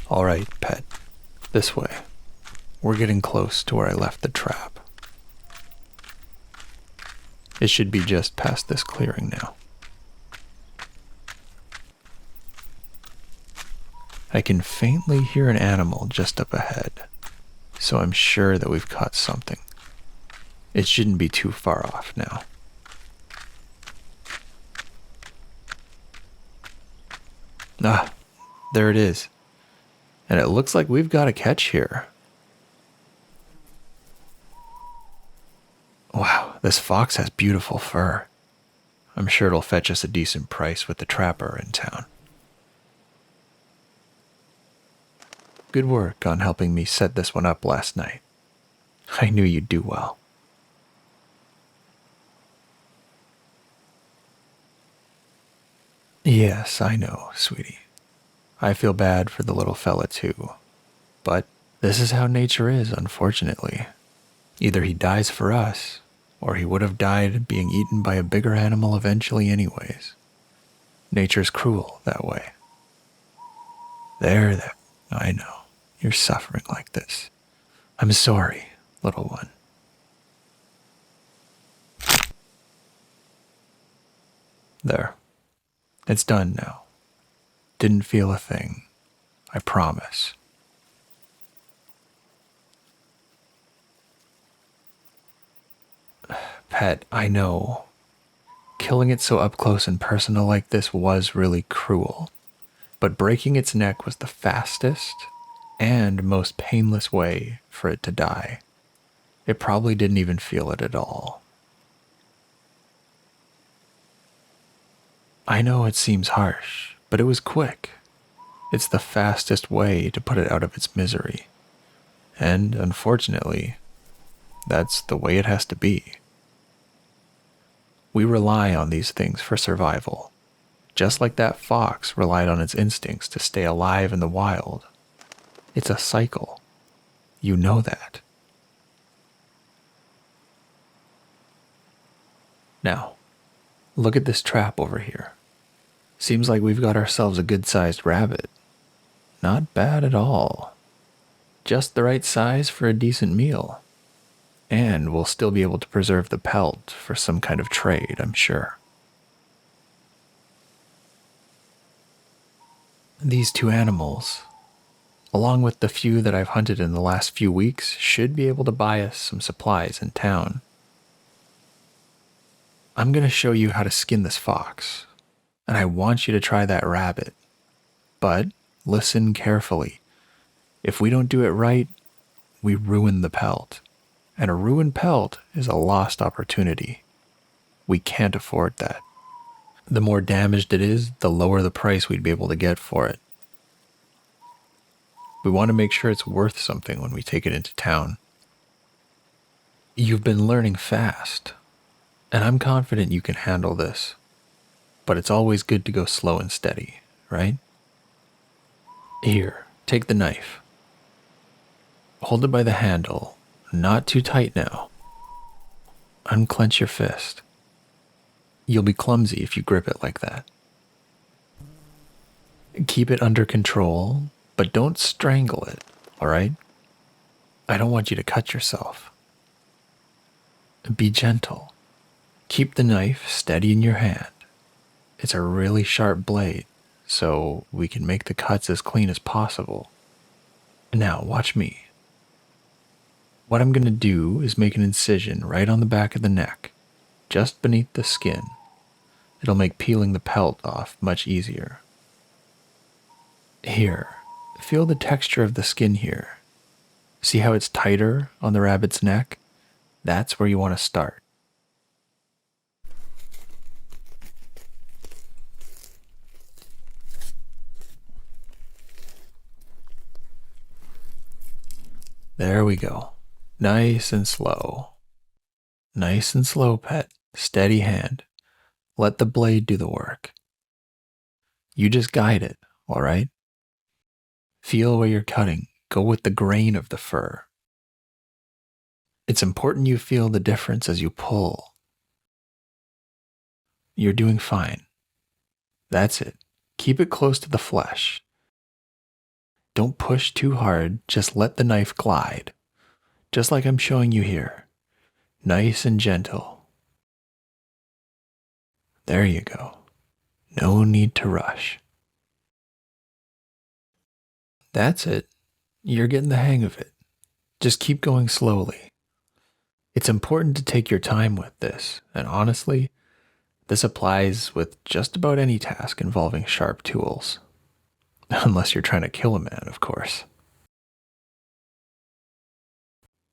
All right, pet. This way. We're getting close to where I left the trap. It should be just past this clearing now. I can faintly hear an animal just up ahead, so I'm sure that we've caught something. It shouldn't be too far off now. Ah, there it is. And it looks like we've got a catch here. Wow, this fox has beautiful fur. I'm sure it'll fetch us a decent price with the trapper in town. Good work on helping me set this one up last night. I knew you'd do well. Yes, I know, sweetie. I feel bad for the little fella too. But this is how nature is, unfortunately. Either he dies for us, or he would have died being eaten by a bigger animal eventually anyways. Nature's cruel that way. There. I know. You're suffering like this. I'm sorry, little one. There. It's done now. Didn't feel a thing. I promise. Pet, I know. Killing it so up close and personal like this was really cruel. But breaking its neck was the fastest and most painless way for it to die. It probably didn't even feel it at all. I know it seems harsh, but it was quick. It's the fastest way to put it out of its misery. And unfortunately, that's the way it has to be. We rely on these things for survival, just like that fox relied on its instincts to stay alive in the wild. It's a cycle. You know that. Now, look at this trap over here. Seems like we've got ourselves a good-sized rabbit. Not bad at all. Just the right size for a decent meal. And we'll still be able to preserve the pelt for some kind of trade, I'm sure. These two animals, along with the few that I've hunted in the last few weeks, should be able to buy us some supplies in town. I'm going to show you how to skin this fox, and I want you to try that rabbit. But listen carefully. If we don't do it right, we ruin the pelt. And a ruined pelt is a lost opportunity. We can't afford that. The more damaged it is, the lower the price we'd be able to get for it. We want to make sure it's worth something when we take it into town. You've been learning fast, and I'm confident you can handle this. But it's always good to go slow and steady, right? Here, take the knife. Hold it by the handle. Not too tight now. Unclench your fist. You'll be clumsy if you grip it like that. Keep it under control, but don't strangle it, alright? I don't want you to cut yourself. Be gentle. Keep the knife steady in your hand. It's a really sharp blade, so we can make the cuts as clean as possible. Now, watch me. What I'm going to do is make an incision right on the back of the neck, just beneath the skin. It'll make peeling the pelt off much easier. Here, feel the texture of the skin here. See how it's tighter on the rabbit's neck? That's where you want to start. There we go. Nice and slow. Nice and slow, pet. Steady hand. Let the blade do the work. You just guide it, all right? Feel where you're cutting. Go with the grain of the fur. It's important you feel the difference as you pull. You're doing fine. That's it. Keep it close to the flesh. Don't push too hard, just let the knife glide. Just like I'm showing you here. Nice and gentle. There you go. No need to rush. That's it. You're getting the hang of it. Just keep going slowly. It's important to take your time with this, and honestly, this applies with just about any task involving sharp tools. Unless you're trying to kill a man, of course.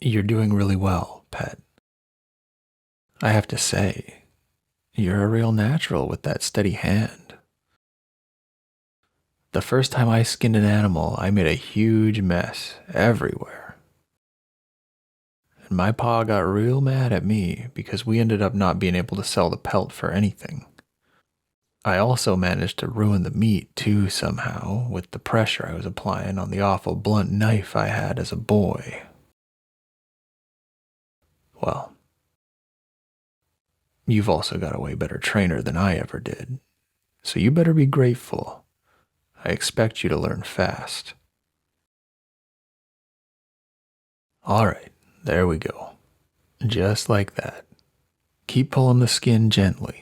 You're doing really well, pet. I have to say, you're a real natural with that steady hand. The first time I skinned an animal, I made a huge mess everywhere. And my pa got real mad at me because we ended up not being able to sell the pelt for anything. I also managed to ruin the meat too somehow with the pressure I was applying on the awful blunt knife I had as a boy. Well, you've also got a way better trainer than I ever did, so you better be grateful. I expect you to learn fast. Alright, there we go. Just like that. Keep pulling the skin gently.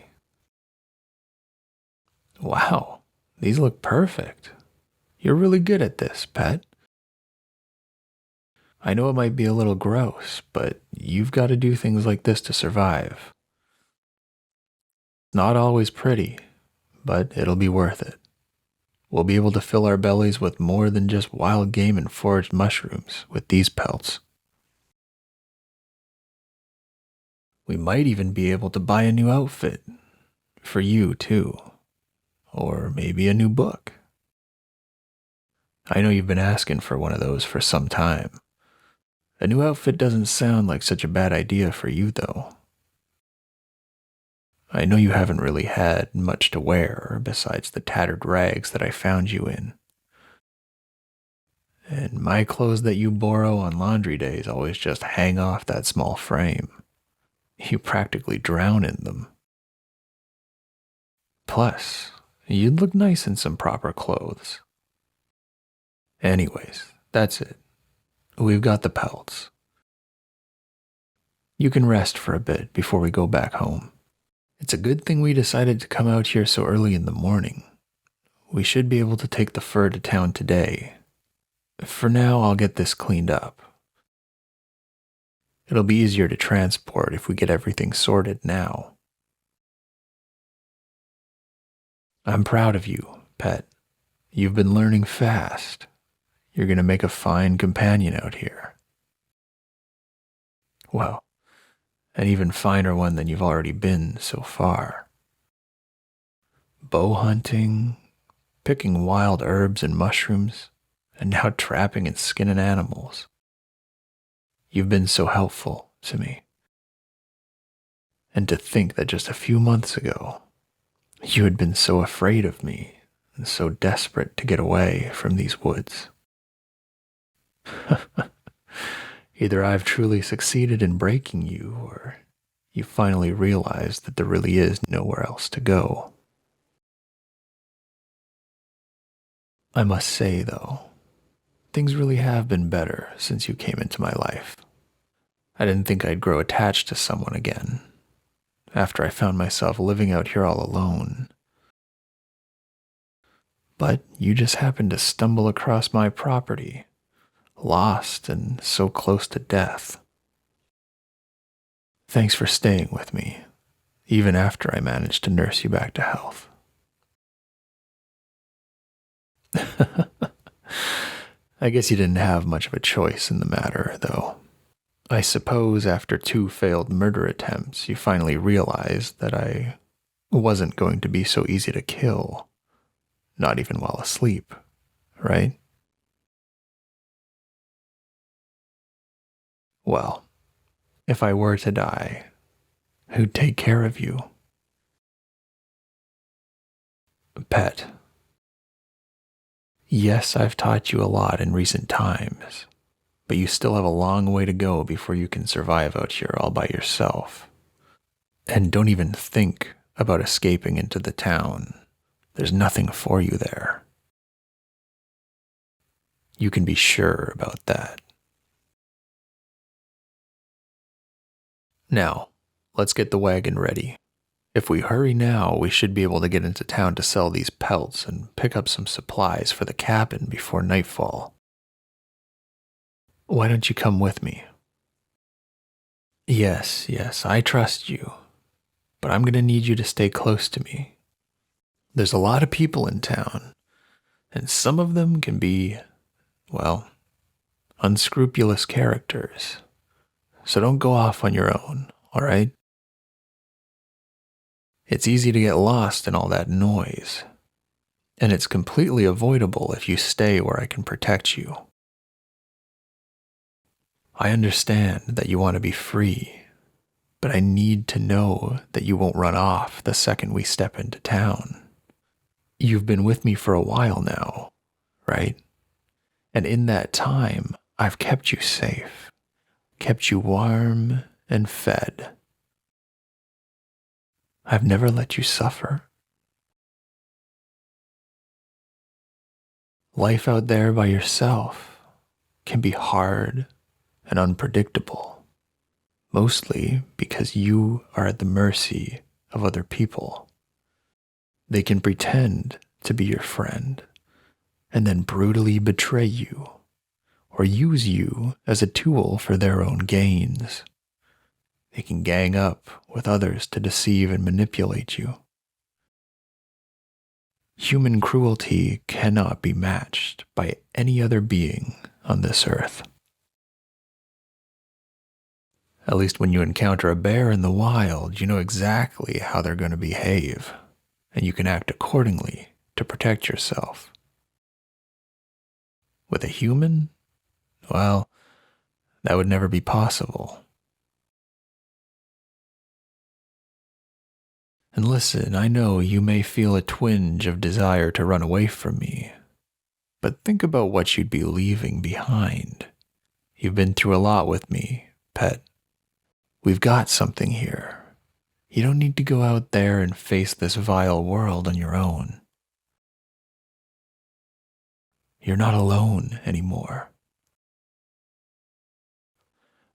Wow, these look perfect. You're really good at this, pet. I know it might be a little gross, but you've got to do things like this to survive. Not always pretty, but it'll be worth it. We'll be able to fill our bellies with more than just wild game and foraged mushrooms with these pelts. We might even be able to buy a new outfit. For you, too. Or maybe a new book. I know you've been asking for one of those for some time. A new outfit doesn't sound like such a bad idea for you, though. I know you haven't really had much to wear besides the tattered rags that I found you in. And my clothes that you borrow on laundry days always just hang off that small frame. You practically drown in them. Plus, you'd look nice in some proper clothes. Anyways, that's it. We've got the pelts. You can rest for a bit before we go back home. It's a good thing we decided to come out here so early in the morning. We should be able to take the fur to town today. For now, I'll get this cleaned up. It'll be easier to transport if we get everything sorted now. I'm proud of you, pet. You've been learning fast. You're going to make a fine companion out here. Well, an even finer one than you've already been so far. Bow hunting, picking wild herbs and mushrooms, and now trapping and skinning animals. You've been so helpful to me. And to think that just a few months ago, you had been so afraid of me and so desperate to get away from these woods. Either I've truly succeeded in breaking you, or you finally realized that there really is nowhere else to go. I must say, though, things really have been better since you came into my life. I didn't think I'd grow attached to someone again, after I found myself living out here all alone. But you just happened to stumble across my property, lost and so close to death. Thanks for staying with me, even after I managed to nurse you back to health. I guess you didn't have much of a choice in the matter, though. I suppose after 2 failed murder attempts, you finally realized that I wasn't going to be so easy to kill, not even while asleep, right? Well, if I were to die, who'd take care of you? Pet. Yes, I've taught you a lot in recent times, but you still have a long way to go before you can survive out here all by yourself. And don't even think about escaping into the town. There's nothing for you there. You can be sure about that. Now, let's get the wagon ready. If we hurry now, we should be able to get into town to sell these pelts and pick up some supplies for the cabin before nightfall. Why don't you come with me? Yes, I trust you, but I'm going to need you to stay close to me. There's a lot of people in town, and some of them can be, well, unscrupulous characters. So don't go off on your own, all right? It's easy to get lost in all that noise, and it's completely avoidable if you stay where I can protect you. I understand that you want to be free, but I need to know that you won't run off the second we step into town. You've been with me for a while now, right? And in that time, I've kept you safe, kept you warm and fed. I've never let you suffer. Life out there by yourself can be hard and unpredictable, mostly because you are at the mercy of other people. They can pretend to be your friend and then brutally betray you or use you as a tool for their own gains. They can gang up with others to deceive and manipulate you. Human cruelty cannot be matched by any other being on this earth. At least when you encounter a bear in the wild, you know exactly how they're going to behave, and you can act accordingly to protect yourself. With a human, well, that would never be possible. And listen, I know you may feel a twinge of desire to run away from me, but think about what you'd be leaving behind. You've been through a lot with me, pet. We've got something here. You don't need to go out there and face this vile world on your own. You're not alone anymore.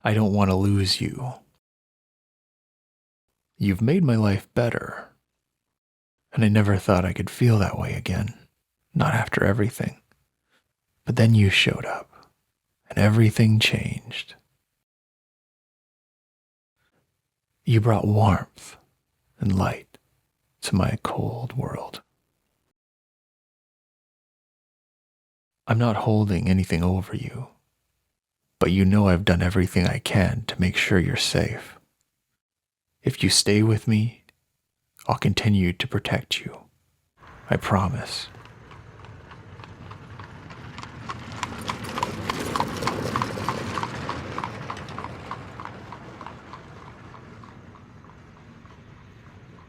I don't want to lose you. You've made my life better, and I never thought I could feel that way again, not after everything. But then you showed up, and everything changed. You brought warmth and light to my cold world. I'm not holding anything over you, but you know I've done everything I can to make sure you're safe. If you stay with me, I'll continue to protect you. I promise.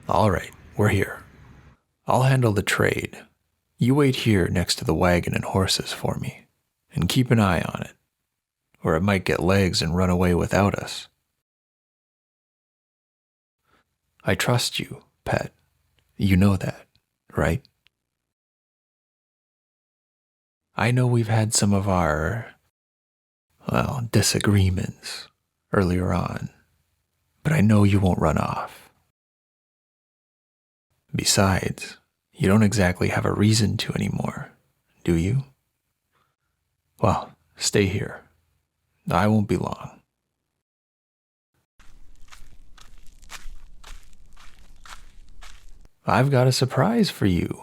All right, we're here. I'll handle the trade. You wait here next to the wagon and horses for me, and keep an eye on it, or it might get legs and run away without us. I trust you, pet. You know that, right? I know we've had some of our, disagreements earlier on, but I know you won't run off. Besides, you don't exactly have a reason to anymore, do you? Well, stay here. I won't be long. I've got a surprise for you.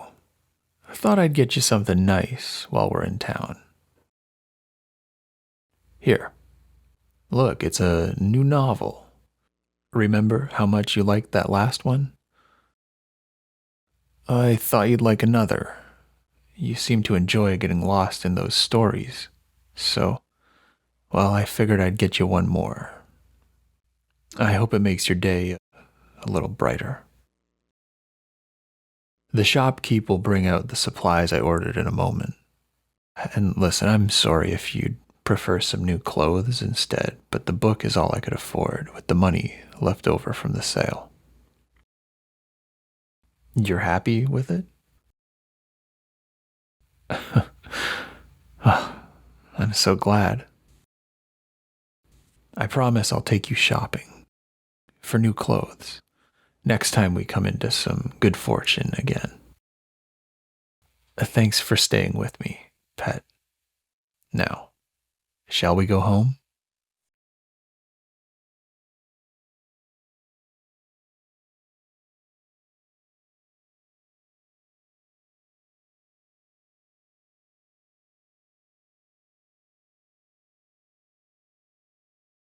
I thought I'd get you something nice while we're in town. Here, look, it's a new novel. Remember how much you liked that last one? I thought you'd like another. You seem to enjoy getting lost in those stories. So, I figured I'd get you one more. I hope it makes your day a little brighter. The shopkeep will bring out the supplies I ordered in a moment. And listen, I'm sorry if you'd prefer some new clothes instead, but the book is all I could afford with the money left over from the sale. You're happy with it? I'm so glad. I promise I'll take you shopping for new clothes next time we come into some good fortune again. Thanks for staying with me, pet. Now, shall we go home?